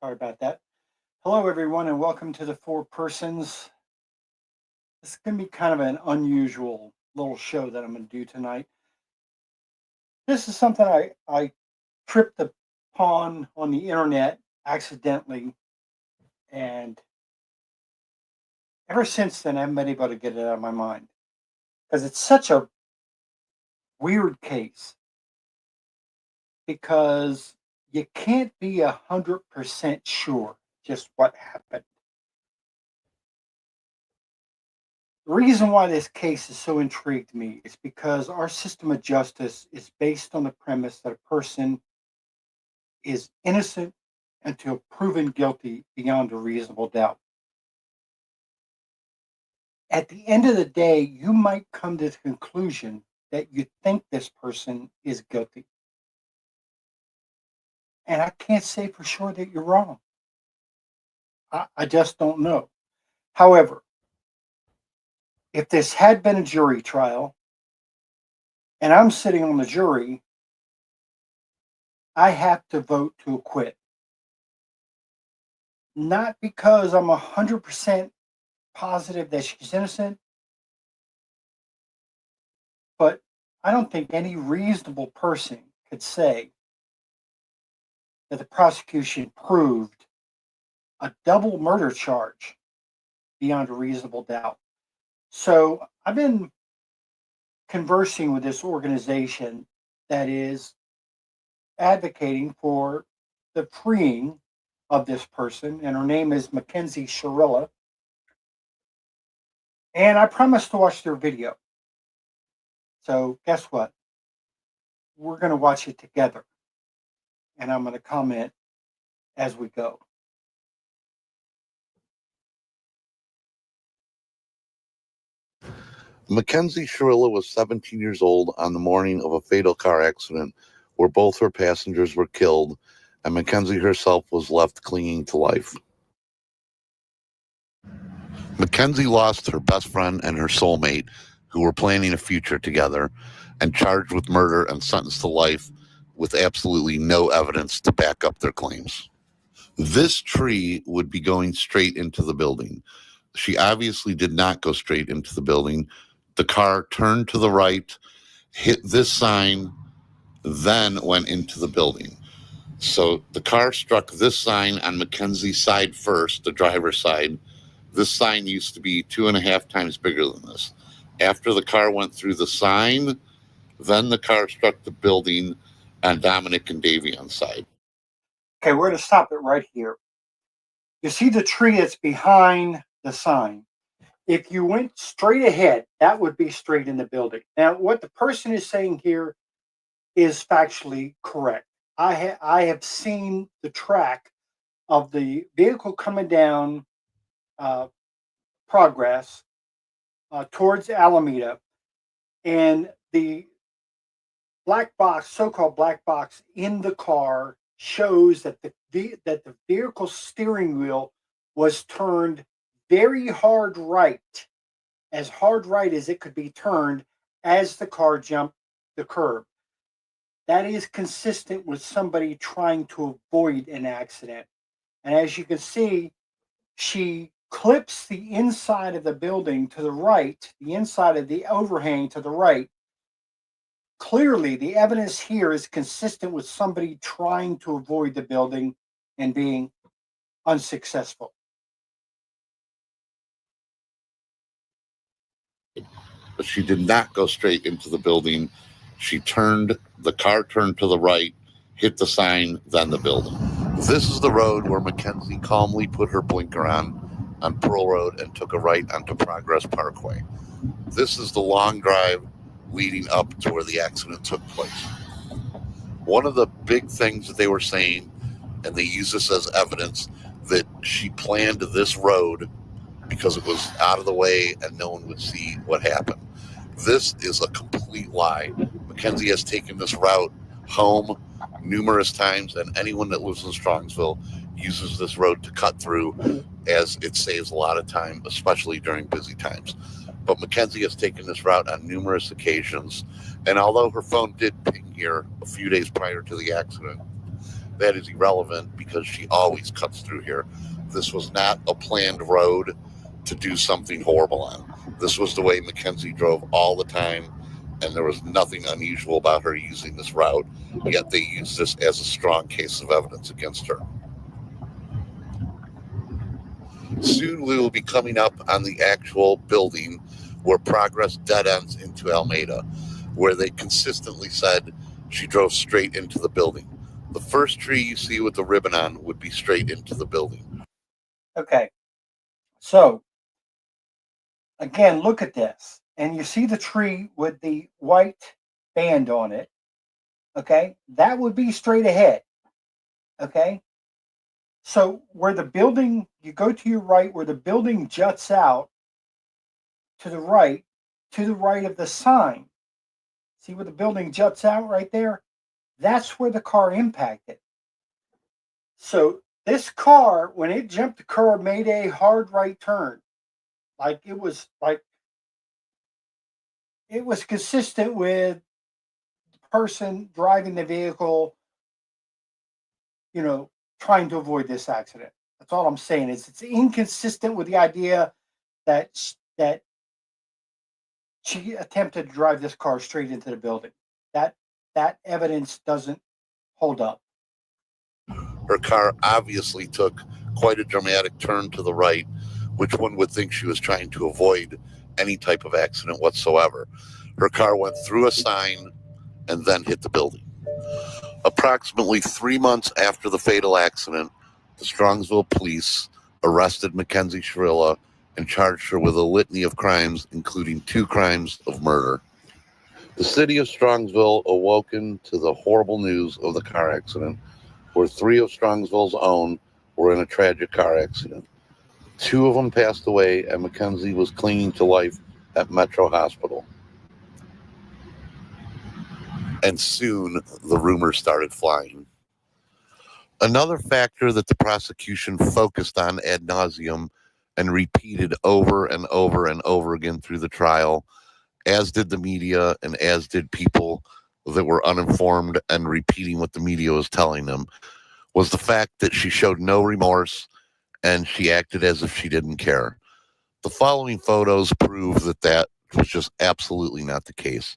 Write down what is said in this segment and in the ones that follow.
Sorry about that. Hello, everyone, and welcome to the Four Persons. This is going to be kind of an unusual little show that I'm going to do tonight. This is something I tripped upon on the internet accidentally, and ever since then, I haven't been able to get it out of my mind because it's such a weird case because you can't be 100% sure just what happened. The reason why this case has so intrigued me is because our system of justice is based on the premise that a person is innocent until proven guilty beyond a reasonable doubt. At the end of the day, you might come to the conclusion that you think this person is guilty. And I can't say for sure that you're wrong. I just don't know. However, if this had been a jury trial and I'm sitting on the jury, I have to vote to acquit. Not because I'm 100% positive that she's innocent, but I don't think any reasonable person could say that the prosecution proved a double murder charge beyond a reasonable doubt. So I've been conversing with this organization that is advocating for the freeing of this person, and her name is Mackenzie Shirilla. And I promised to watch their video. So guess what? We're going to watch it together. And I'm going to comment as we go. Mackenzie Shirilla was 17 years old on the morning of a fatal car accident where both her passengers were killed and Mackenzie herself was left clinging to life. Mackenzie lost her best friend and her soulmate, who were planning a future together, and charged with murder and sentenced to life with absolutely no evidence to back up their claims. This tree would be going straight into the building. She obviously did not go straight into the building. The car turned to the right, hit this sign, then went into the building. So the car struck this sign on Mackenzie's side first, the driver's side. This sign used to be 2.5 times bigger than this. After the car went through the sign, then the car struck the building on Dominic and Davion's side. Okay, we're going to stop it right here. You see the tree that's behind the sign. If you went straight ahead, that would be straight in the building. Now, what the person is saying here is factually correct. I have seen the track of the vehicle coming down Progress towards Alameda, and the black box, so-called black box in the car, shows that the vehicle steering wheel was turned very hard right as it could be turned as the car jumped the curb. That is consistent with somebody trying to avoid an accident. And as you can see, she clips the inside of the building to the right, the inside of the overhang to the right. Clearly, the evidence here is consistent with somebody trying to avoid the building and being unsuccessful. But she did not go straight into the building. The car turned to the right, hit the sign, then the building. This is the road where Mackenzie calmly put her blinker on Pearl Road and took a right onto Progress Parkway. This is the long drive leading up to where the accident took place. One of the big things that they were saying, and they use this as evidence, that she planned this road because it was out of the way and no one would see what happened. This is a complete lie. Mackenzie has taken this route home numerous times, and anyone that lives in Strongsville uses this road to cut through, as it saves a lot of time, especially during busy times. But Mackenzie has taken this route on numerous occasions, and although her phone did ping here a few days prior to the accident, that is irrelevant because she always cuts through here. This was not a planned road to do something horrible on. This was the way Mackenzie drove all the time, and there was nothing unusual about her using this route, yet they used this as a strong case of evidence against her. Soon we will be coming up on the actual building where progress dead ends into Almeida, where they consistently said she drove straight into the building. The first tree you see with the ribbon on would be straight into the building. Okay. So, again, look at this. And you see the tree with the white band on it. Okay. That would be straight ahead. Okay. So, where the building, you go to your right, where the building juts out to the right of the sign. See where the building juts out right there? That's where the car impacted. So this car, when it jumped the curb, made a hard right turn. It was consistent with the person driving the vehicle, trying to avoid this accident. That's all I'm saying. It's inconsistent with the idea that she attempted to drive this car straight into the building. That evidence doesn't hold up. Her car obviously took quite a dramatic turn to the right, which one would think she was trying to avoid any type of accident whatsoever. Her car went through a sign and then hit the building. Approximately 3 months after the fatal accident, the Strongsville police arrested Mackenzie Shirilla and charged her with a litany of crimes, including 2 crimes of murder. The city of Strongsville awoken to the horrible news of the car accident, where 3 of Strongsville's own were in a tragic car accident. 2 of them passed away, and Mackenzie was clinging to life at Metro Hospital. And soon, the rumors started flying. Another factor that the prosecution focused on ad nauseum and repeated over and over and over again through the trial, as did the media and as did people that were uninformed and repeating what the media was telling them, was the fact that she showed no remorse and she acted as if she didn't care. The following photos prove that was just absolutely not the case.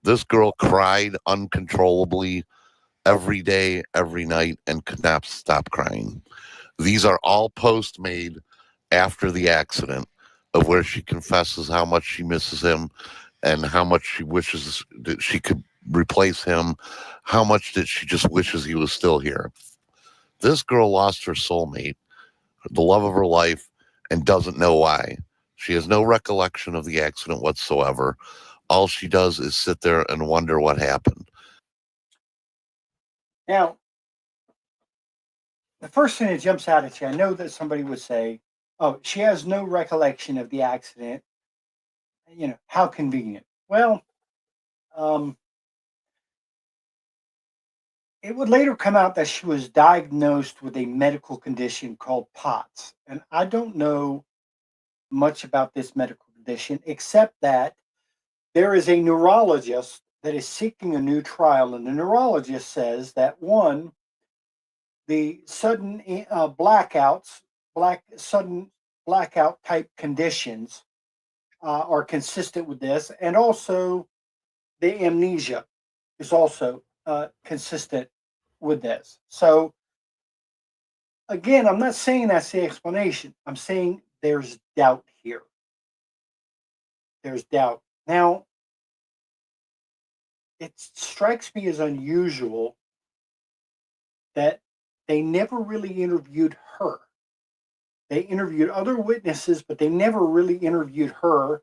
This girl cried uncontrollably every day, every night, and could not stop crying. These are all posts made after the accident of where she confesses how much she misses him and how much she wishes that she could replace him, how much that she just wishes he was still here. This girl lost her soulmate, the love of her life, and doesn't know why. She has no recollection of the accident whatsoever. All she does is sit there and wonder what happened. Now, the first thing that jumps out at you, I know that somebody would say, oh, she has no recollection of the accident. How convenient. Well, it would later come out that she was diagnosed with a medical condition called POTS. And I don't know much about this medical condition, except that there is a neurologist that is seeking a new trial. And the neurologist says that, one, the sudden sudden blackout type conditions are consistent with this. And also the amnesia is also consistent with this. So again, I'm not saying that's the explanation. I'm saying there's doubt here. There's doubt. Now, it strikes me as unusual that they never really interviewed her. They interviewed other witnesses, but they never really interviewed her.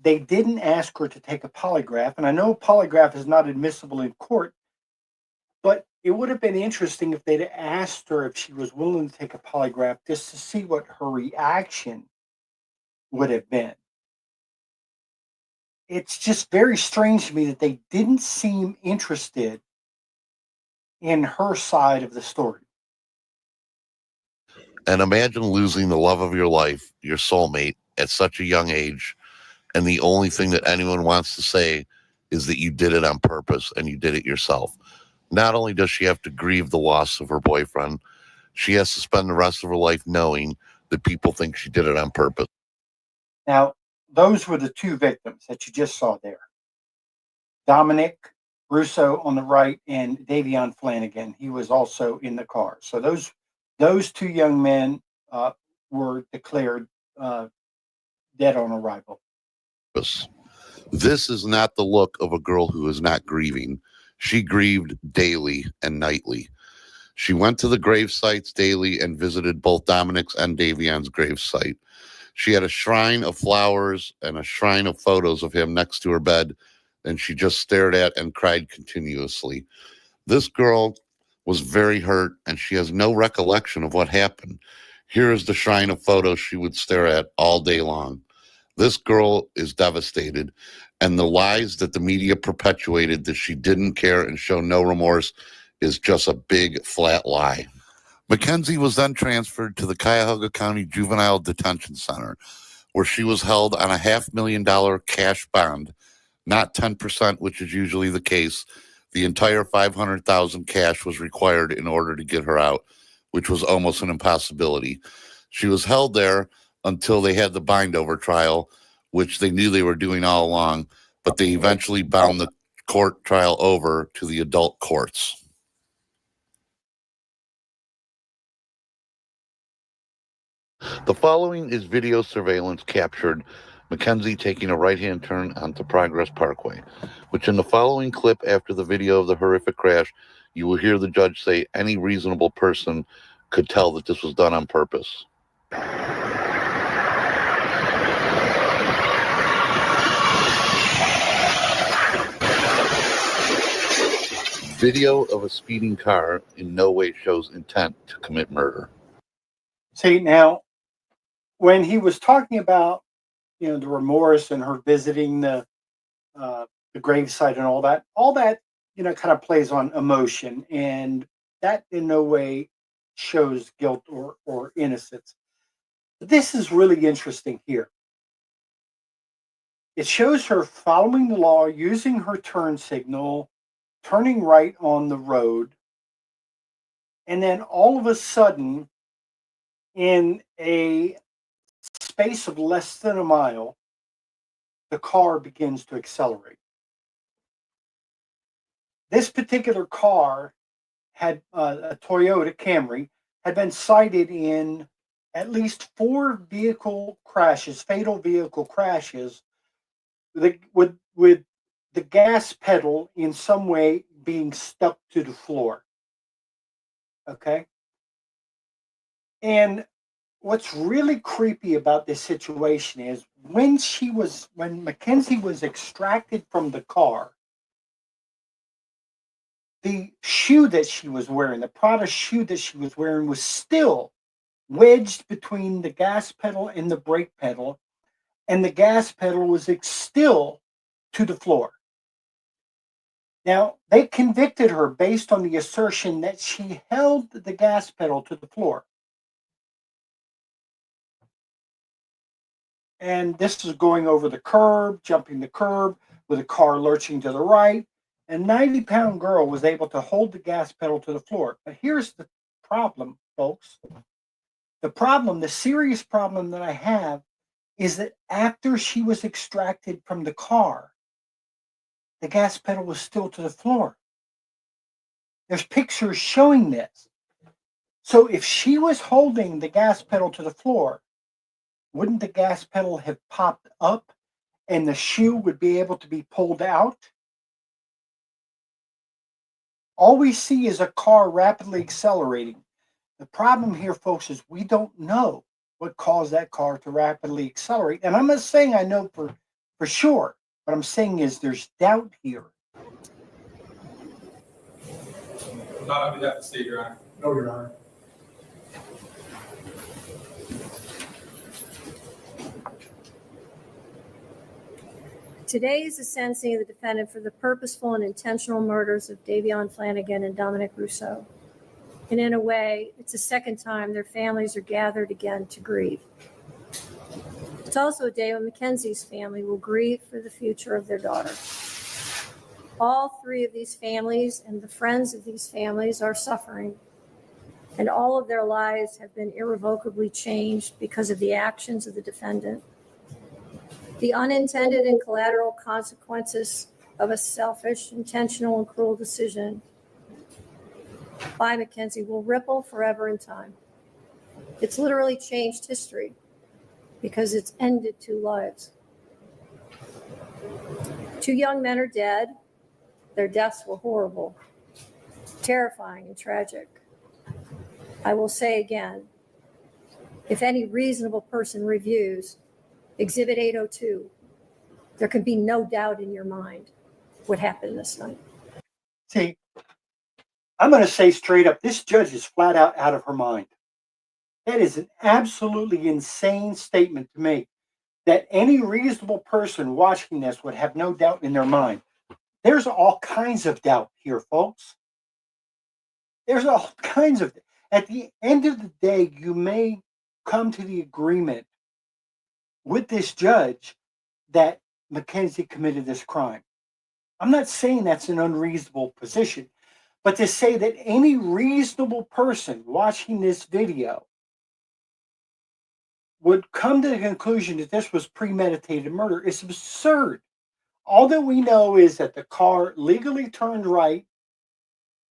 They didn't ask her to take a polygraph, and I know a polygraph is not admissible in court, but it would have been interesting if they'd asked her if she was willing to take a polygraph just to see what her reaction would have been. It's just very strange to me that they didn't seem interested in her side of the story. And imagine losing the love of your life, your soulmate, at such a young age, and the only thing that anyone wants to say is that you did it on purpose and you did it yourself. Not only does she have to grieve the loss of her boyfriend, she has to spend the rest of her life knowing that people think she did it on purpose. Now, those were the two victims that you just saw there. Dominic Russo on the right and Davion Flanagan. He was also in the car. So those two young men were declared dead on arrival. This is not the look of a girl who is not grieving. She grieved daily and nightly. She went to the grave sites daily and visited both Dominic's and Davion's grave site. She had a shrine of flowers and a shrine of photos of him next to her bed, and she just stared at and cried continuously. This girl was very hurt, and she has no recollection of what happened. Here is the shrine of photos she would stare at all day long. This girl is devastated, and the lies that the media perpetuated that she didn't care and show no remorse is just a big flat lie. Mackenzie was then transferred to the Cuyahoga County Juvenile Detention Center, where she was held on a $500,000 cash bond, not 10%, which is usually the case. The entire $500,000 cash was required in order to get her out, which was almost an impossibility. She was held there until they had the bind-over trial, which they knew they were doing all along, but they eventually bound the court trial over to the adult courts. The following is video surveillance captured Mackenzie taking a right-hand turn onto Progress Parkway, which in the following clip after the video of the horrific crash, you will hear the judge say any reasonable person could tell that this was done on purpose. Video of a speeding car in no way shows intent to commit murder. See, now, when he was talking about, the remorse and her visiting the gravesite and all that, kind of plays on emotion, and that in no way shows guilt or innocence. But this is really interesting here. It shows her following the law, using her turn signal, turning right on the road, and then all of a sudden, in a space of less than a mile, the car begins to accelerate. This particular car had a Toyota Camry, had been cited in at least 4 fatal vehicle crashes, with the gas pedal in some way being stuck to the floor. Okay? And what's really creepy about this situation is when Mackenzie was extracted from the car, the shoe that she was wearing, the Prada shoe that she was wearing, was still wedged between the gas pedal and the brake pedal, and the gas pedal was still to the floor. Now, they convicted her based on the assertion that she held the gas pedal to the floor. And this is going over the curb, jumping the curb, with a car lurching to the right. A 90-pound girl was able to hold the gas pedal to the floor. But here's the problem, folks. The serious problem that I have is that after she was extracted from the car, the gas pedal was still to the floor. There's pictures showing this. So if she was holding the gas pedal to the floor, wouldn't the gas pedal have popped up and the shoe would be able to be pulled out? All we see is a car rapidly accelerating. The problem here, folks, is we don't know what caused that car to rapidly accelerate. And I'm not saying I know for sure. What I'm saying is there's doubt here. Not on behalf of the state, Your Honor. No, Your Honor. Today is the sentencing of the defendant for the purposeful and intentional murders of Davion Flanagan and Dominic Russo. And in a way, it's the second time their families are gathered again to grieve. It's also a day when Mackenzie's family will grieve for the future of their daughter. All three of these families and the friends of these families are suffering, and all of their lives have been irrevocably changed because of the actions of the defendant. The unintended and collateral consequences of a selfish, intentional, and cruel decision by Mackenzie will ripple forever in time. It's literally changed history because it's ended 2 lives. 2 young men are dead. Their deaths were horrible, terrifying, and tragic. I will say again, if any reasonable person reviews Exhibit 802, there can be no doubt in your mind what happened this night. See, I'm going to say straight up, this judge is flat out of her mind. That is an absolutely insane statement to make, that any reasonable person watching this would have no doubt in their mind. There's all kinds of doubt here, folks. There's all kinds of. At the end of the day, you may come to the agreement with this judge that Mackenzie committed this crime. I'm not saying that's an unreasonable position, but to say that any reasonable person watching this video would come to the conclusion that this was premeditated murder is absurd. All that we know is that the car legally turned right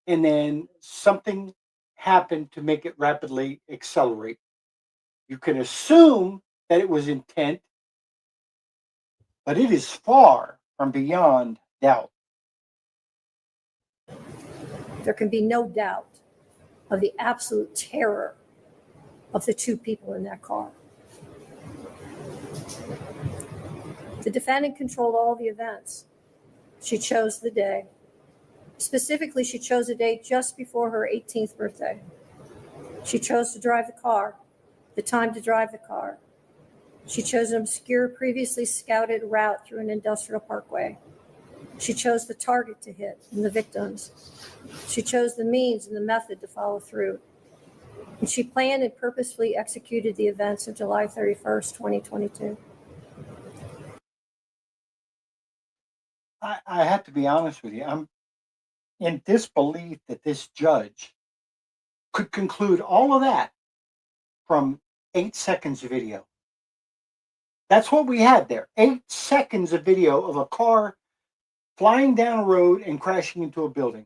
and then something happened to make it rapidly accelerate. You can assume that it was intent, but it is far from beyond doubt. There can be no doubt of the absolute terror of the 2 people in that car. The defendant controlled all the events. She chose the day. Specifically, she chose a day just before her 18th birthday. She chose to drive the car, the time to drive the car. She chose an obscure, previously scouted route through an industrial parkway. She chose the target to hit and the victims. She chose the means and the method to follow through. And she planned and purposefully executed the events of July 31st, 2022. I have to be honest with you. I'm in disbelief that this judge could conclude all of that from 8 seconds of video. That's what we had there. 8 seconds of video of a car flying down a road and crashing into a building.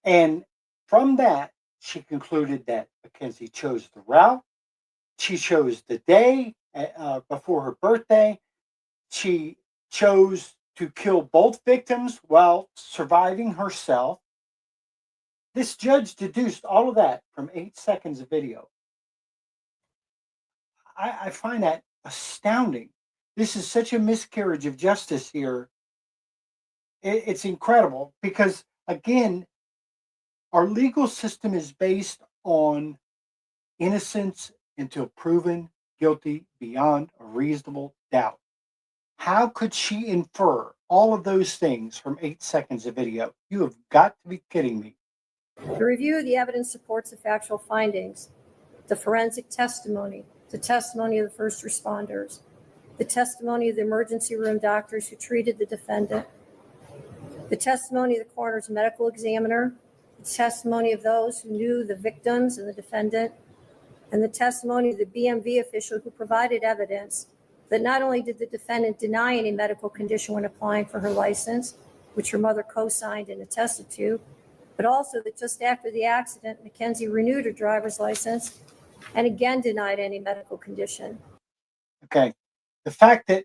And from that, she concluded that Mackenzie chose the route. She chose the day before her birthday. She chose to kill both victims while surviving herself. This judge deduced all of that from 8 seconds of video. I find that astounding. This is such a miscarriage of justice here. It's incredible because, again, our legal system is based on innocence until proven guilty beyond a reasonable doubt. How could she infer all of those things from 8 seconds of video? You have got to be kidding me. The review of the evidence supports the factual findings, the forensic testimony, the testimony of the first responders, the testimony of the emergency room doctors who treated the defendant, the testimony of the coroner's medical examiner, the testimony of those who knew the victims and the defendant, and the testimony of the BMV official who provided evidence that not only did the defendant deny any medical condition when applying for her license, which her mother co-signed and attested to, but also that just after the accident, Mackenzie renewed her driver's license and again denied any medical condition. Okay. The fact that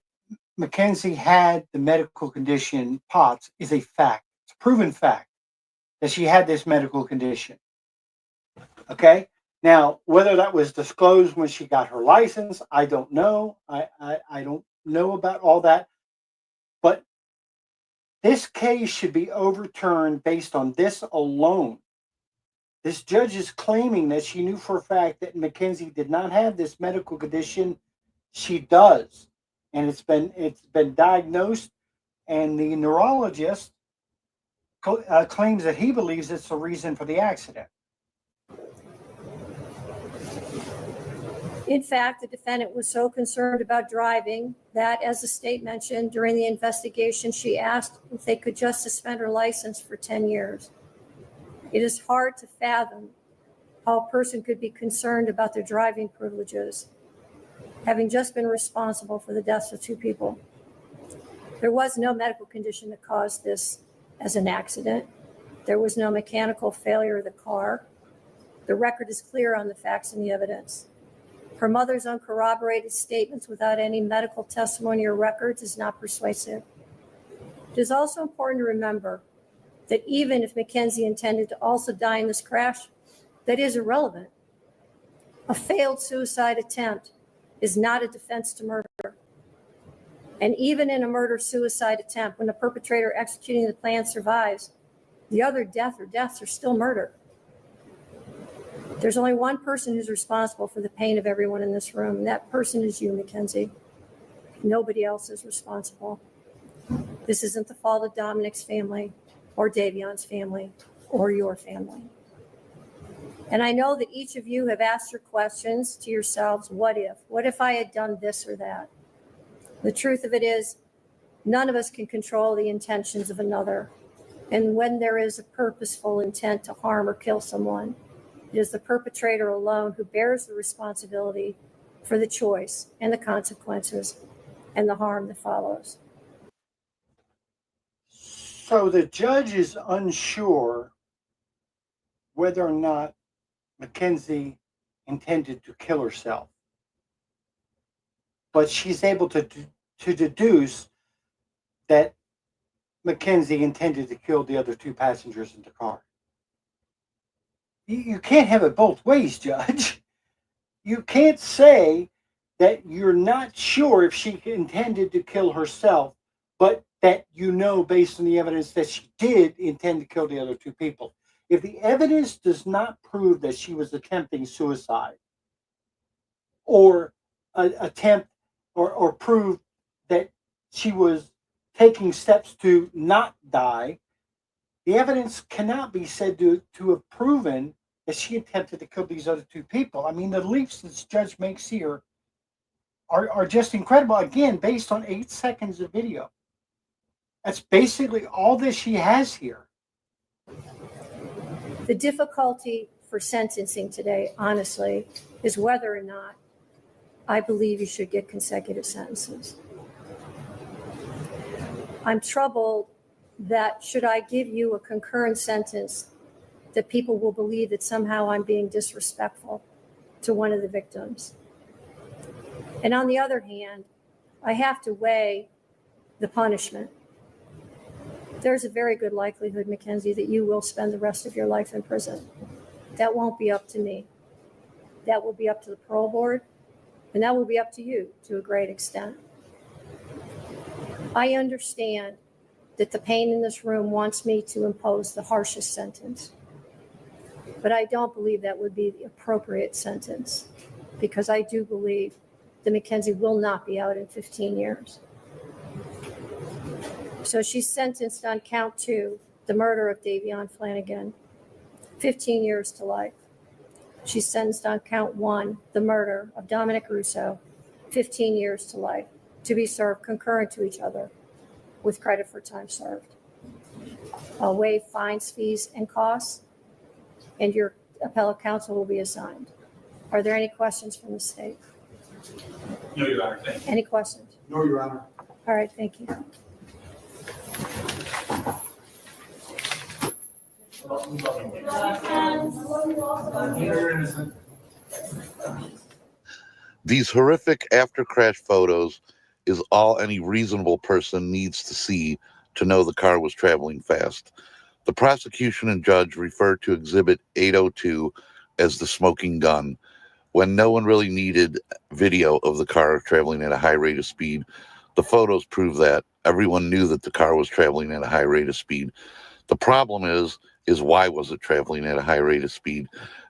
Mackenzie had the medical condition POTS is a fact. It's a proven fact that she had this medical condition. Okay. Now, whether that was disclosed when she got her license, I don't know. I don't know about all that. But this case should be overturned based on this alone. This judge is claiming that she knew for a fact that Mackenzie did not have this medical condition. She does. And it's been diagnosed, and the neurologist claims that he believes it's the reason for the accident. In fact, the defendant was so concerned about driving that, as the state mentioned, during the investigation, she asked if they could just suspend her license for 10 years. It is hard to fathom how a person could be concerned about their driving privileges, having just been responsible for the deaths of 2 people. There was no medical condition that caused this as an accident. There was no mechanical failure of the car. The record is clear on the facts and the evidence. Her mother's uncorroborated statements without any medical testimony or records is not persuasive. It is also important to remember that even if Mackenzie intended to also die in this crash, that is irrelevant. A failed suicide attempt is not a defense to murder. And even in a murder-suicide attempt, when the perpetrator executing the plan survives, the other death or deaths are still murder. There's only one person who's responsible for the pain of everyone in this room, and that person is you, Mackenzie. Nobody else is responsible. This isn't the fault of Dominic's family or Davion's family or your family. And I know that each of you have asked your questions to yourselves, what if? What if I had done this or that? The truth of it is, none of us can control the intentions of another. And when there is a purposeful intent to harm or kill someone, it is the perpetrator alone who bears the responsibility for the choice and the consequences and the harm that follows. So the judge is unsure whether or not Mackenzie intended to kill herself, but she's able to deduce that Mackenzie intended to kill the other 2 passengers in the car. You can't have it both ways, Judge. You can't say that you're not sure if she intended to kill herself, but that you know based on the evidence that she did intend to kill the other 2 people. If the evidence does not prove that she was attempting suicide or attempt or prove that she was taking steps to not die, the evidence cannot be said to have proven that she attempted to kill these other 2 people. I mean, the leaps this judge makes here are just incredible. Again, based on 8 seconds of video. That's basically all that she has here. The difficulty for sentencing today, honestly, is whether or not I believe you should get consecutive sentences. I'm troubled that should I give you a concurrent sentence, that people will believe that somehow I'm being disrespectful to one of the victims. And on the other hand, I have to weigh the punishment. There's a very good likelihood, Mackenzie, that you will spend the rest of your life in prison. That won't be up to me. That will be up to the parole board, and that will be up to you to a great extent. I understand that the pain in this room wants me to impose the harshest sentence, but I don't believe that would be the appropriate sentence, because I do believe that Mackenzie will not be out in 15 years. So she's sentenced on count 2, the murder of Davion Flanagan, 15 years to life. She's sentenced on count 1, the murder of Dominic Russo, 15 years to life, to be served concurrent to each other with credit for time served. I'll waive fines, fees, and costs, and your appellate counsel will be assigned. Are there any questions from the state? No, Your Honor. Thank you. Any questions? No, Your Honor. All right, thank you. These horrific after crash photos is all any reasonable person needs to see to know the car was traveling fast. The prosecution and judge referred to Exhibit 802 as the smoking gun, when no one really needed video of the car traveling at a high rate of speed. The photos prove that. Everyone knew that the car was traveling at a high rate of speed. The problem is why was it traveling at a high rate of speed?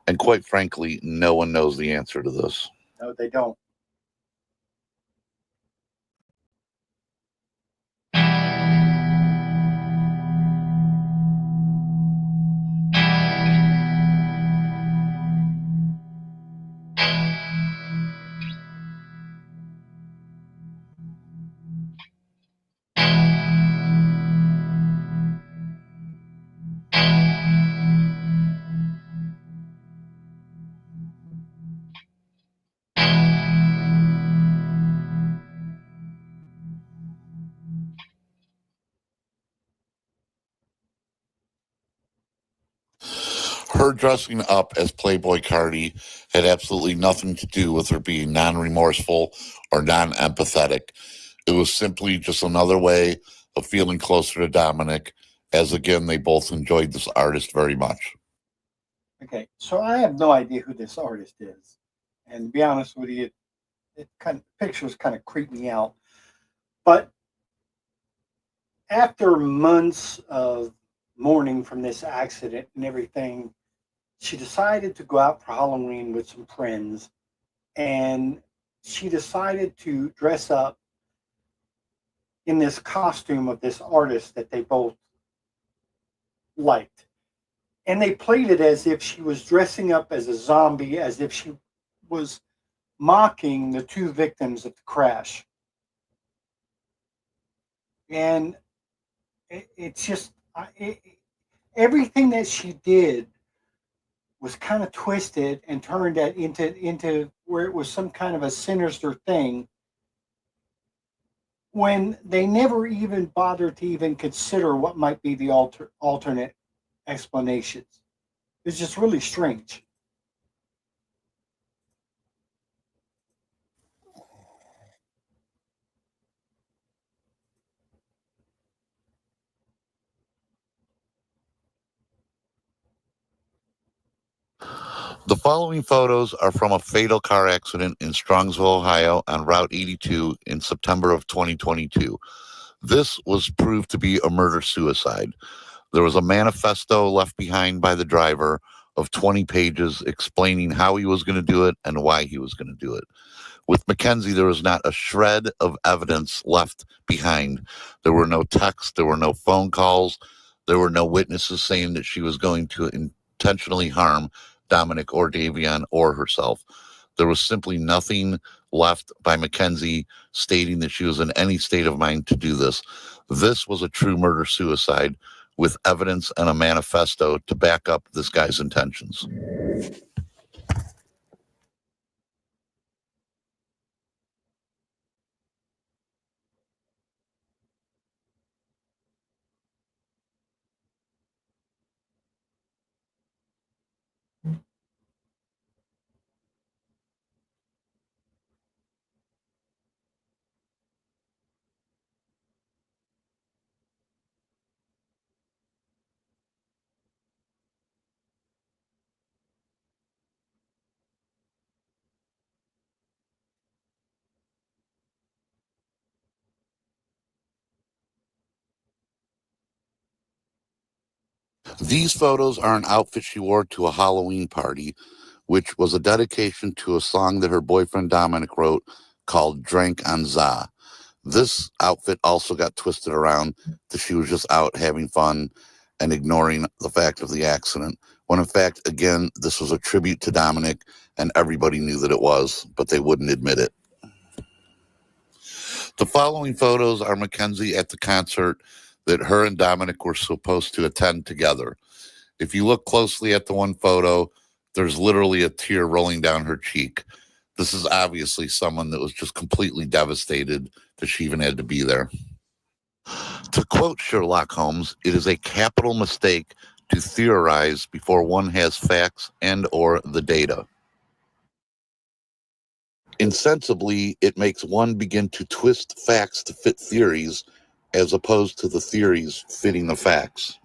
And quite frankly, no one knows the answer to this. No, they don't. Her dressing up as Playboy Cardi had absolutely nothing to do with her being non-remorseful or non-empathetic. It was simply just another way of feeling closer to Dominic, as again, they both enjoyed this artist very much. Okay, so I have no idea who this artist is, and to be honest with you, it kind of pictures kind of creep me out. But after months of mourning from this accident and everything, she decided to go out for Halloween with some friends, and she decided to dress up in this costume of this artist that they both liked. And they played it as if she was dressing up as a zombie, as if she was mocking the two victims of the crash. And it's just everything that she did was kind of twisted and turned that into where it was some kind of a sinister thing, when they never even bothered to even consider what might be the alternate explanations. It's just really strange. The following photos are from a fatal car accident in Strongsville, Ohio on Route 82 in September of 2022. This was proved to be a murder-suicide. There was a manifesto left behind by the driver of 20 pages explaining how he was going to do it and why he was going to do it. With Mackenzie, there was not a shred of evidence left behind. There were no texts, there were no phone calls, there were no witnesses saying that she was going to intentionally harm Dominic or Davion or herself. There was simply nothing left by Mackenzie stating that she was in any state of mind to do this. This was a true murder-suicide with evidence and a manifesto to back up this guy's intentions. These photos are an outfit she wore to a Halloween party, which was a dedication to a song that her boyfriend Dominic wrote called Drank on Za. This outfit also got twisted around that she was just out having fun and ignoring the fact of the accident, when in fact, again, this was a tribute to Dominic and everybody knew that it was, but they wouldn't admit it. The following photos are Mackenzie at the concert that her and Dominic were supposed to attend together. If you look closely at the one photo, there's literally a tear rolling down her cheek. This is obviously someone that was just completely devastated that she even had to be there. To quote Sherlock Holmes, it is a capital mistake to theorize before one has facts and or the data. Insensibly, it makes one begin to twist facts to fit theories as opposed to the theories fitting the facts.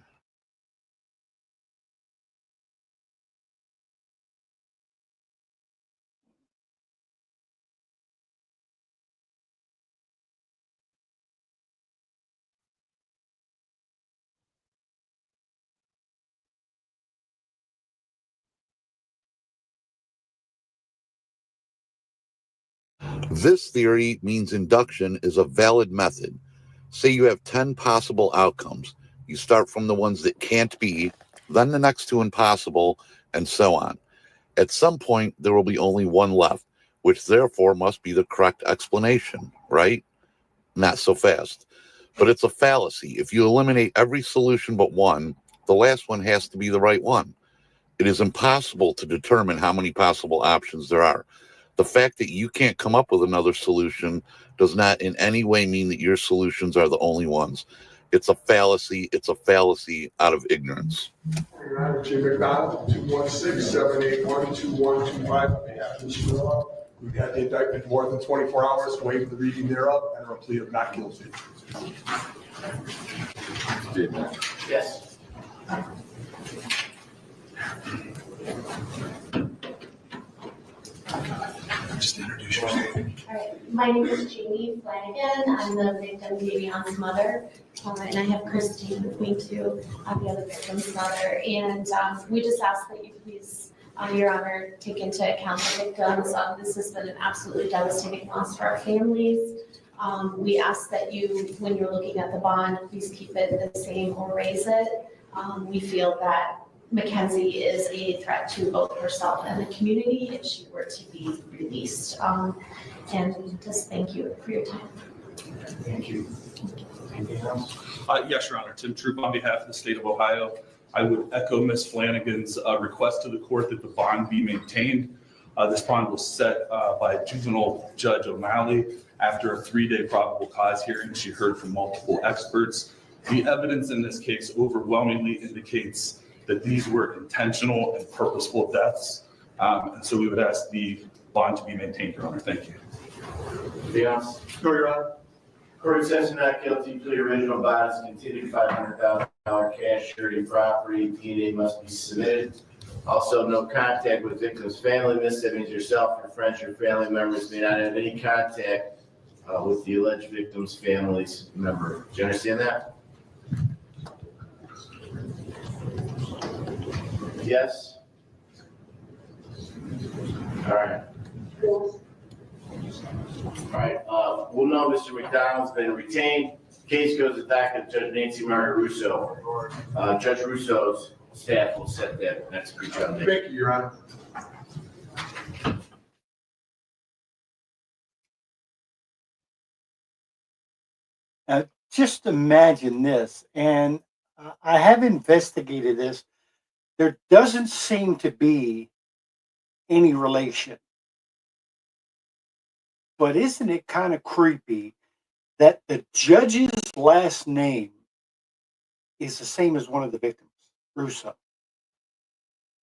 This theory means induction is a valid method. Say you have 10 possible outcomes. You start from the ones that can't be, then the next two impossible, and so on. At some point, there will be only one left, which therefore must be the correct explanation, right? Not so fast. But it's a fallacy. If you eliminate every solution but one, the last one has to be the right one. It is impossible to determine how many possible options there are. The fact that you can't come up with another solution does not in any way mean that your solutions are the only ones. It's a fallacy. It's a fallacy out of ignorance. Your Honor, Jim McDonald, 216-781-2125. We've had the indictment more than 24 hours, waive the reading thereof, and a plea of not guilty. Yes. Just introduce yourself. All right, my name is Jamie Flanagan. I'm the victim Davion's mother, and I have Christine with me too, the other victim's mother. And we just ask that you please, Your Honor, take into account the victims. This has been an absolutely devastating loss for our families. We ask that you, when you're looking at the bond, please keep it the same or raise it. We feel that Mackenzie is a threat to both herself and the community if she were to be released. And just thank you for your time. Thank you. Anything else? Yes, Your Honor. Tim Troop on behalf of the state of Ohio. I would echo Ms. Flanagan's request to the court that the bond be maintained. This bond was set by juvenile Judge O'Malley after a 3-day probable cause hearing. She heard from multiple experts. The evidence in this case overwhelmingly indicates that these were intentional and purposeful deaths. And so we would ask the bond to be maintained, Your Honor. Thank you. Leon? No, Your Honor. Court says not guilty plea, original bond is continued, $500,000 cash, surety property, DNA must be submitted. Also, no contact with victim's family. Miss, that means yourself, your friends, your family members may not have any contact with the alleged victim's family's member. Do you understand that? Yes? All right. All right, we'll know Mr. McDonald's been retained. Case goes to docket Judge Nancy Maria Russo. Judge Russo's staff will set that next pre-trial date. Thank you, Your Honor. Just imagine this, and I have investigated this. There doesn't seem to be any relation. But isn't it kind of creepy that the judge's last name is the same as one of the victims, Russo?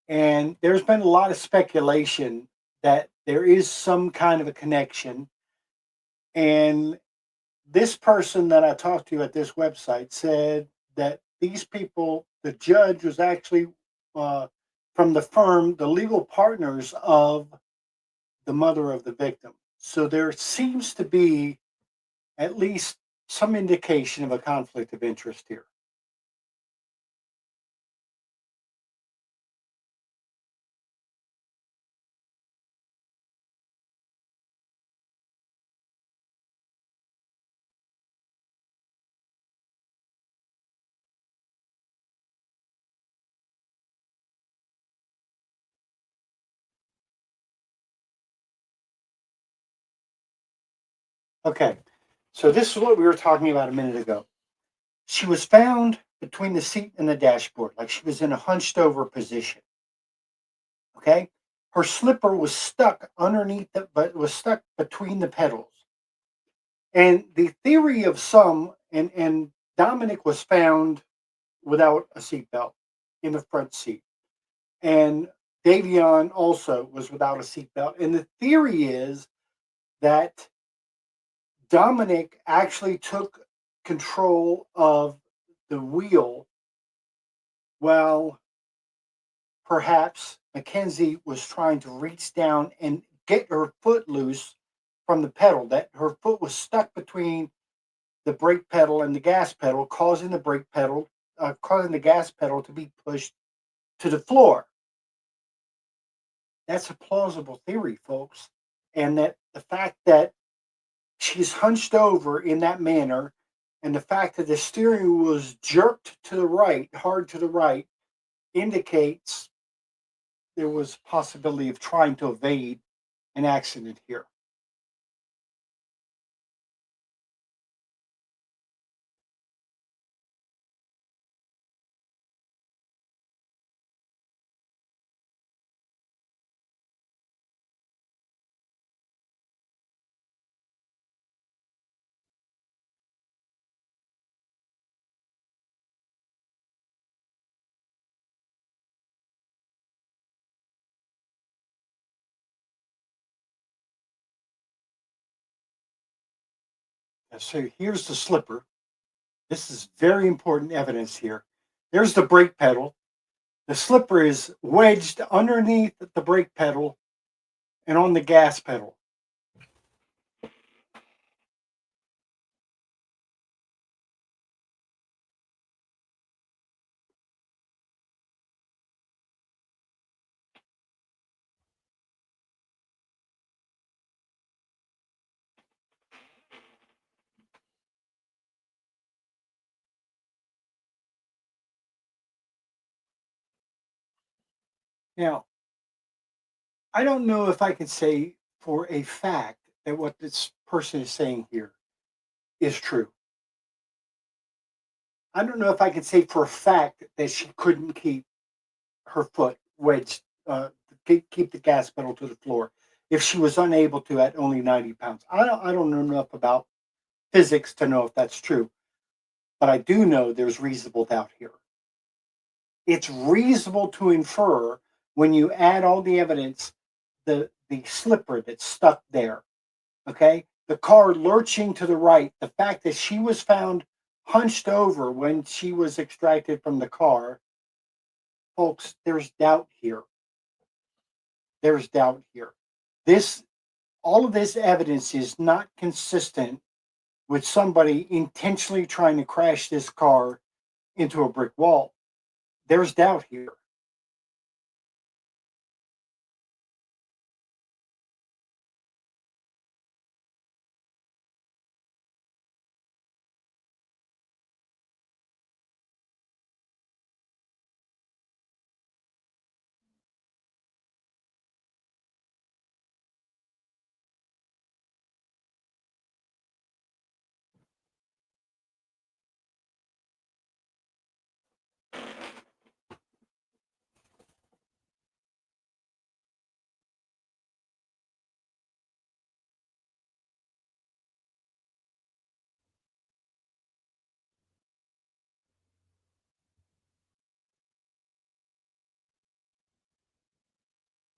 And there's been a lot of speculation that there is some kind of a connection. And this person that I talked to at this website said that these people, the judge was actually from the firm, the legal partners of the mother of the victim. So there seems to be at least some indication of a conflict of interest here. Okay, so this is what we were talking about a minute ago. She was found between the seat and the dashboard, like she was in a hunched over position. Okay, her slipper was stuck underneath but was stuck between the pedals. And the theory of some, and Dominic was found without a seatbelt in the front seat, and Davion also was without a seatbelt. And the theory is that Dominic actually took control of the wheel while perhaps Mackenzie was trying to reach down and get her foot loose from the pedal, that her foot was stuck between the brake pedal and the gas pedal, causing the gas pedal to be pushed to the floor. That's a plausible theory, folks. And that the fact that she's hunched over in that manner, and the fact that the steering wheel was jerked to the right, hard to the right, indicates there was a possibility of trying to evade an accident here. So here's the slipper. This is very important evidence here. There's the brake pedal. The slipper is wedged underneath the brake pedal and on the gas pedal. Now, I don't know if I can say for a fact that what this person is saying here is true. I don't know if I can say for a fact that she couldn't keep her foot wedged, keep the gas pedal to the floor if she was unable to at only 90 pounds. I don't know enough about physics to know if that's true, but I do know there's reasonable doubt here. It's reasonable to infer when you add all the evidence, the slipper that's stuck there, okay? The car lurching to the right, the fact that she was found hunched over when she was extracted from the car, folks, there's doubt here. There's doubt here. All of this evidence is not consistent with somebody intentionally trying to crash this car into a brick wall. There's doubt here.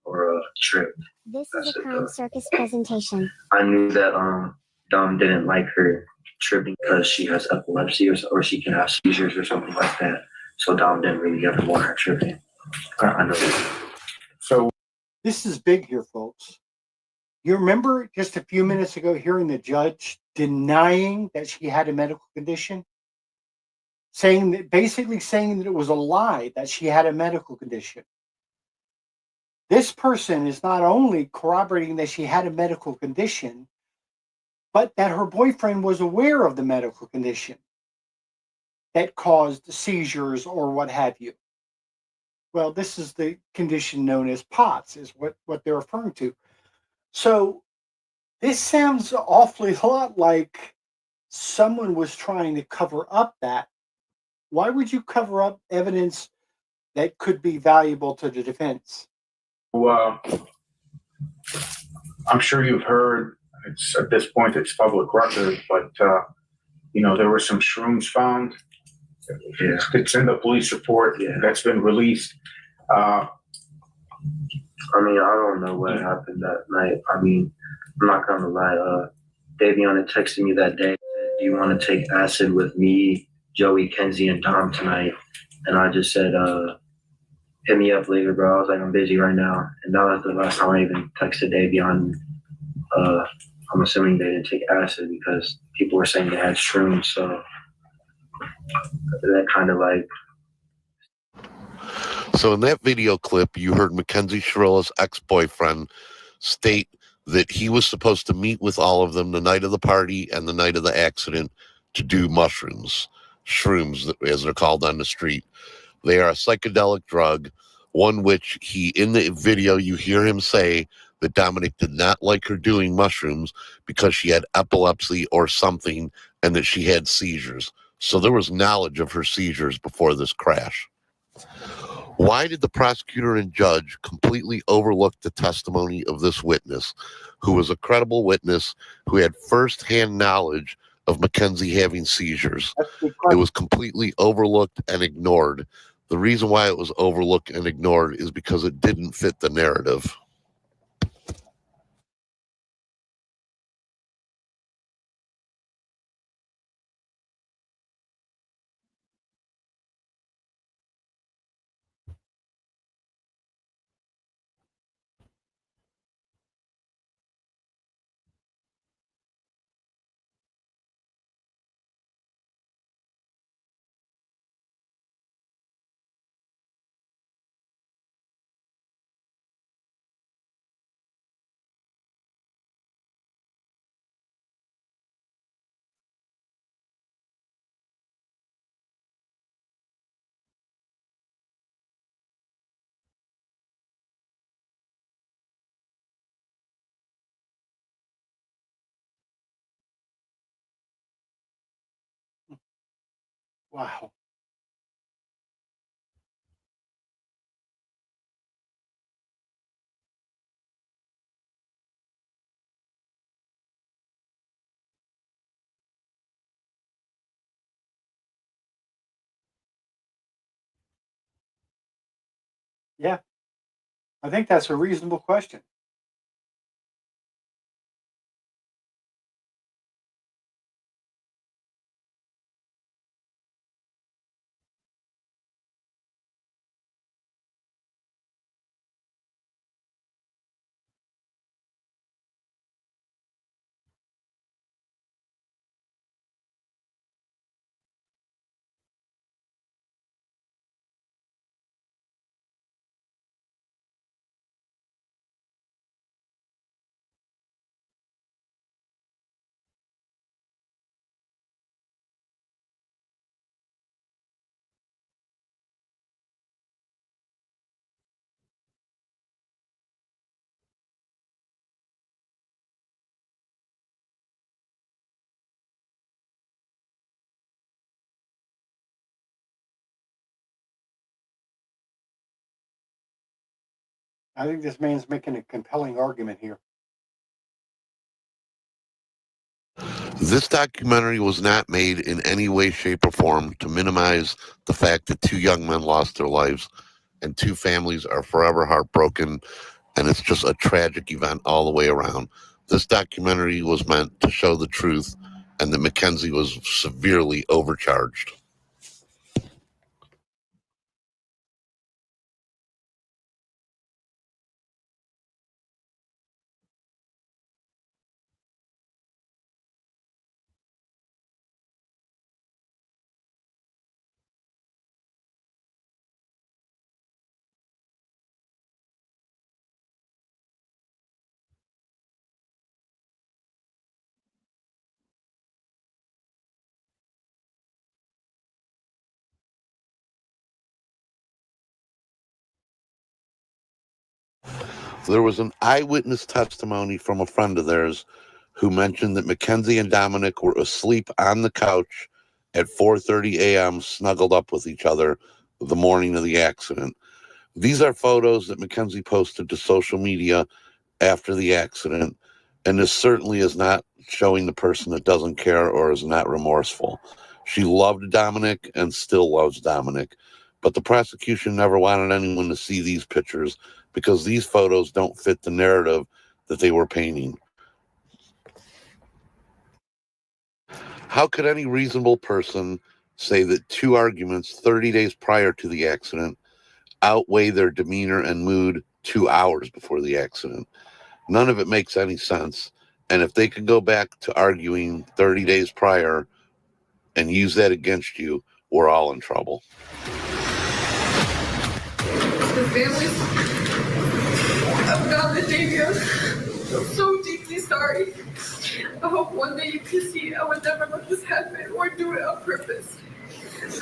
Or a trip. This That's is a it, clown though. circus presentation. I knew that Dom didn't like her tripping because she has epilepsy or she can have seizures or something like that. So Dom didn't really ever want her tripping. I know that. So this is big here, folks. You remember just a few minutes ago hearing the judge denying that she had a medical condition? Basically saying that it was a lie that she had a medical condition. This person is not only corroborating that she had a medical condition, but that her boyfriend was aware of the medical condition that caused seizures or what have you. Well, this is the condition known as POTS, is what they're referring to. So this sounds awfully a lot like someone was trying to cover up that. Why would you cover up evidence that could be valuable to the defense? Well, I'm sure you've heard, it's at this point, it's public record, but, there were some shrooms found. Yeah. It's in the police report that's been released. I don't know what happened that night. I'm not gonna lie. Davion had texted me that day. Do you want to take acid with me, Joey, Kenzie, and Dom tonight? And I just said, hit me up later, bro. I was like, I'm busy right now. And that was the last time I even texted Davion. I'm assuming they didn't take acid because people were saying they had shrooms. So that kind of like. So in that video clip, you heard Mackenzie Shirilla's ex-boyfriend state that he was supposed to meet with all of them the night of the party and the night of the accident to do mushrooms, shrooms, as they're called on the street. They are a psychedelic drug, one which in the video, you hear him say that Dominic did not like her doing mushrooms because she had epilepsy or something and that she had seizures. So there was knowledge of her seizures before this crash. Why did the prosecutor and judge completely overlook the testimony of this witness, who was a credible witness, who had firsthand knowledge of Mackenzie having seizures? It was completely overlooked and ignored. The reason why it was overlooked and ignored is because it didn't fit the narrative. Wow. Yeah, I think that's a reasonable question. I think this man's making a compelling argument here. This documentary was not made in any way, shape, or form to minimize the fact that 2 young men lost their lives and 2 families are forever heartbroken, and it's just a tragic event all the way around. This documentary was meant to show the truth and that Mackenzie was severely overcharged. There was an eyewitness testimony from a friend of theirs who mentioned that Mackenzie and Dominic were asleep on the couch at 4:30 a.m., snuggled up with each other the morning of the accident. These are photos that Mackenzie posted to social media after the accident, and this certainly is not showing the person that doesn't care or is not remorseful. She loved Dominic and still loves Dominic, but the prosecution never wanted anyone to see these pictures because these photos don't fit the narrative that they were painting. How could any reasonable person say that 2 arguments 30 days prior to the accident outweigh their demeanor and mood 2 hours before the accident? None of it makes any sense. And if they could go back to arguing 30 days prior and use that against you, we're all in trouble. The families of God and Davia, I'm so deeply sorry. I hope one day you can see I would never let this happen or do it on purpose.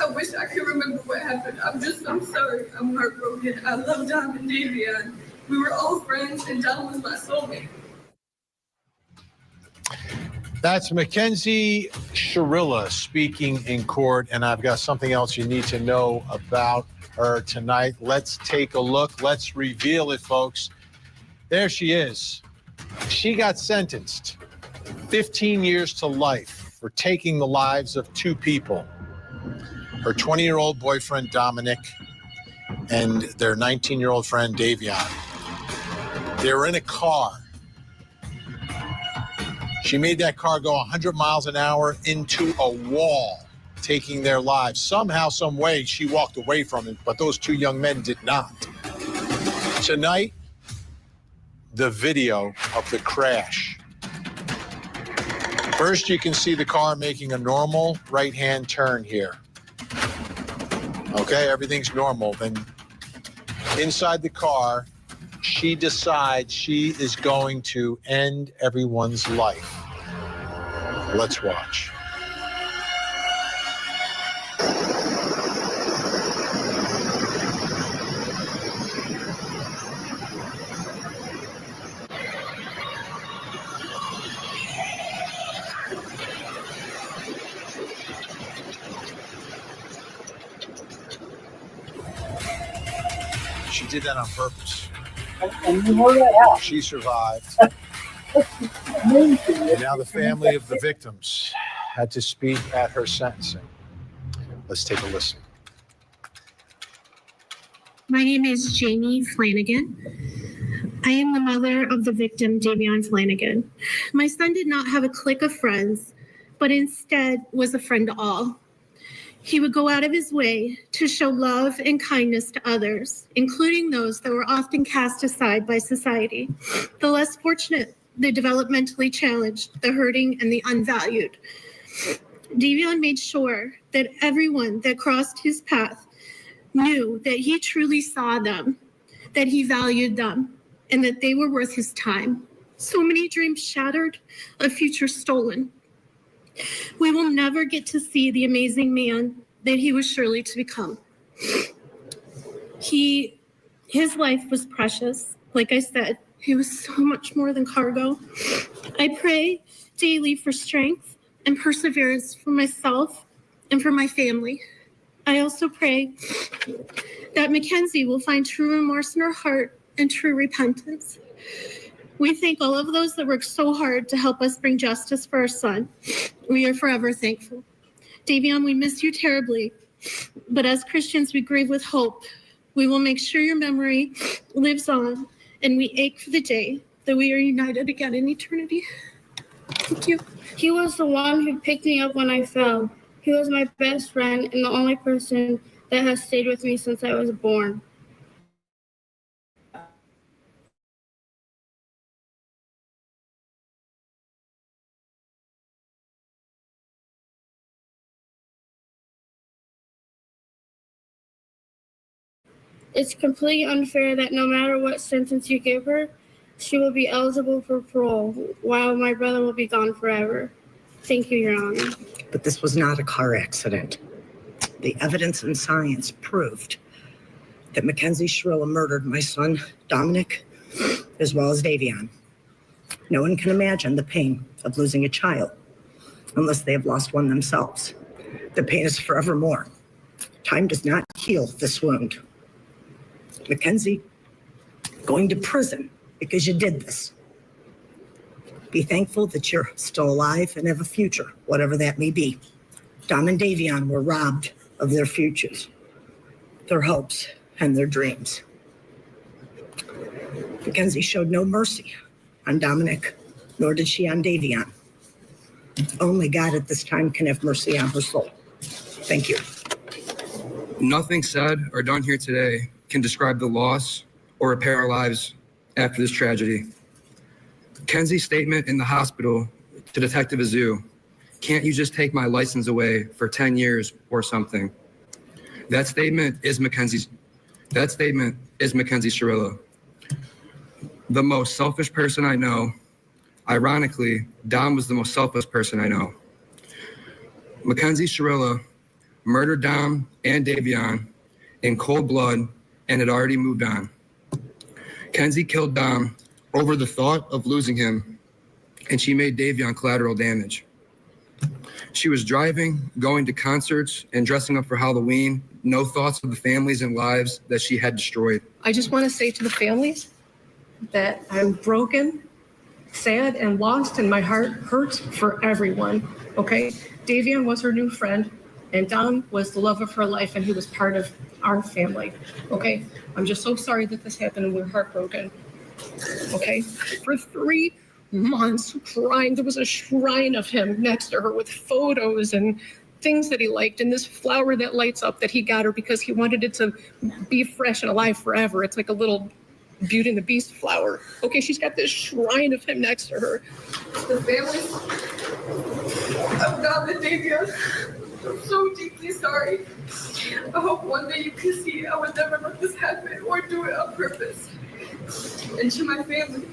I wish I could remember what happened. I'm sorry. I'm heartbroken. I love Dom and Davia. We were all friends and Dom was my soulmate. That's Mackenzie Shirilla speaking in court, and I've got something else you need to know about her tonight. Let's take a look. Let's reveal it, folks. There she is. She got sentenced 15 years to life for taking the lives of 2 people. Her 20-year-old boyfriend, Dominic, and their 19-year-old friend, Davion. They were in a car. She made that car go 100 miles an hour into a wall, taking their lives. Somehow, some way, she walked away from it, but those 2 young men did not. Tonight, the video of the crash. First, you can see the car making a normal right-hand turn here. Okay, everything's normal. Then inside the car, she decides she is going to end everyone's life. Let's watch. did that on purpose. And you know that how? She survived. Amazing. And now the family of the victims had to speak at her sentencing. Let's take a listen. My name is Jamie Flanagan. I am the mother of the victim, Davion Flanagan. My son did not have a clique of friends, but instead was a friend to all. He would go out of his way to show love and kindness to others, including those that were often cast aside by society, the less fortunate, the developmentally challenged, the hurting, and the unvalued. Davion made sure that everyone that crossed his path knew that he truly saw them, that he valued them, and that they were worth his time. So many dreams shattered, a future stolen. We will never get to see the amazing man that he was surely to become. His life was precious. Like I said, he was so much more than cargo. I pray daily for strength and perseverance for myself and for my family. I also pray that Mackenzie will find true remorse in her heart and true repentance. We thank all of those that worked so hard to help us bring justice for our son. We are forever thankful. Davion, we miss you terribly, but as Christians, we grieve with hope. We will make sure your memory lives on, and we ache for the day that we are united again in eternity. Thank you. He was the one who picked me up when I fell. He was my best friend and the only person that has stayed with me since I was born. It's completely unfair that no matter what sentence you give her, she will be eligible for parole, while my brother will be gone forever. Thank you, Your Honor. But this was not a car accident. The evidence and science proved that Mackenzie Shirilla murdered my son, Dominic, as well as Davion. No one can imagine the pain of losing a child unless they have lost one themselves. The pain is forevermore. Time does not heal this wound. Mackenzie, going to prison because you did this. Be thankful that you're still alive and have a future, whatever that may be. Dom and Davion were robbed of their futures, their hopes, and their dreams. Mackenzie showed no mercy on Dominic, nor did she on Davion. Only God at this time can have mercy on her soul. Thank you. Nothing said or done here today can describe the loss or repair our lives after this tragedy. Kenzie's statement in the hospital to Detective Azu, "Can't you just take my license away for 10 years or something?" That statement is Mackenzie Shirilla. The most selfish person I know. Ironically, Dom was the most selfish person I know. Mackenzie Shirilla murdered Dom and Davion in cold blood and had already moved on. Kenzie killed Dom over the thought of losing him, and she made Davion collateral damage. She was driving, going to concerts, and dressing up for Halloween. No thoughts of the families and lives that she had destroyed. I just want to say to the families that I'm broken, sad, and lost, and my heart hurts for everyone, okay? Davion was her new friend, and Dom was the love of her life, and he was part of our family, okay? I'm just so sorry that this happened, and we're heartbroken, okay? For 3 months crying, there was a shrine of him next to her with photos and things that he liked, and this flower that lights up that he got her because he wanted it to be fresh and alive forever. It's like a little Beauty and the Beast flower. Okay, she's got this shrine of him next to her. The families of Dom and Davion, I'm so deeply sorry. I hope one day you can see I would never let this happen or do it on purpose. And to my family,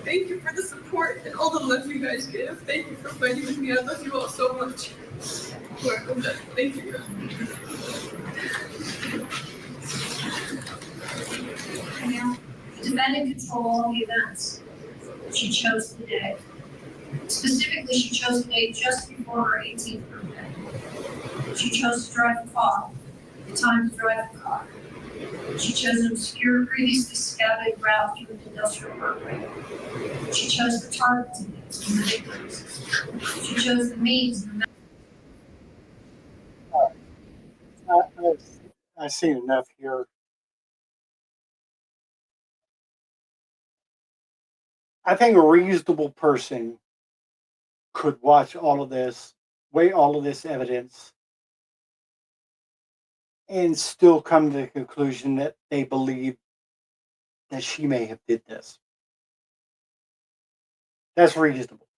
thank you for the support and all the love you guys give. Thank you for fighting with me. I love you all so much. Thank you. The defendant controlled all the events. She chose the day. Specifically, she chose the day just before her 18th birthday. She chose to drive the car, the time to drive the car. She chose an obscure, previously scouted route through the industrial parkway. She chose the targets and the victims. She chose the means and the I've seen enough here. I think a reasonable person could watch all of this, weigh all of this evidence, and still come to the conclusion that they believe that she may have did this. That's reasonable.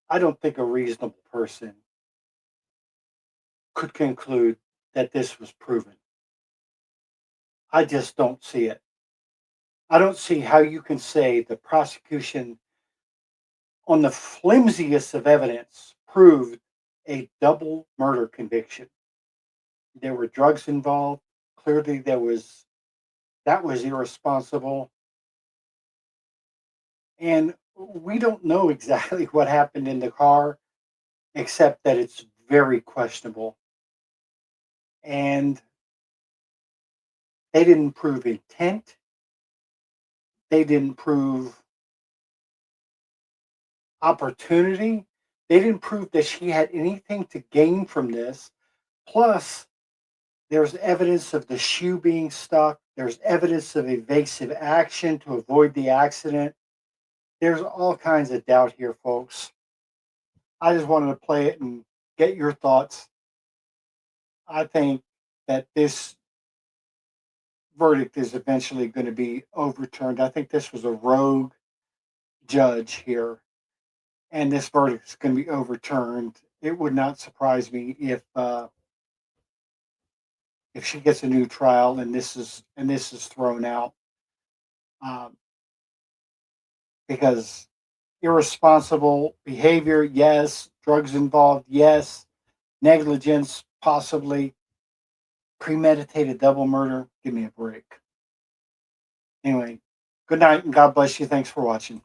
I don't think a reasonable person could conclude that this was proven. I just don't see it. I don't see how you can say the prosecution, on the flimsiest of evidence, proved a double murder conviction. There were drugs involved. Clearly, that was irresponsible. And we don't know exactly what happened in the car, except that it's very questionable. And they didn't prove intent. They didn't prove opportunity. They didn't prove that she had anything to gain from this. Plus, there's evidence of the shoe being stuck. There's evidence of evasive action to avoid the accident. There's all kinds of doubt here, folks. I just wanted to play it and get your thoughts. I think that this verdict is eventually going to be overturned. I think this was a rogue judge here, and this verdict is going to be overturned. It would not surprise me if she gets a new trial and this is thrown out, because irresponsible behavior, yes. Drugs involved, yes. Negligence, possibly. Premeditated double murder, give me a break. Anyway, good night and God bless you. Thanks for watching.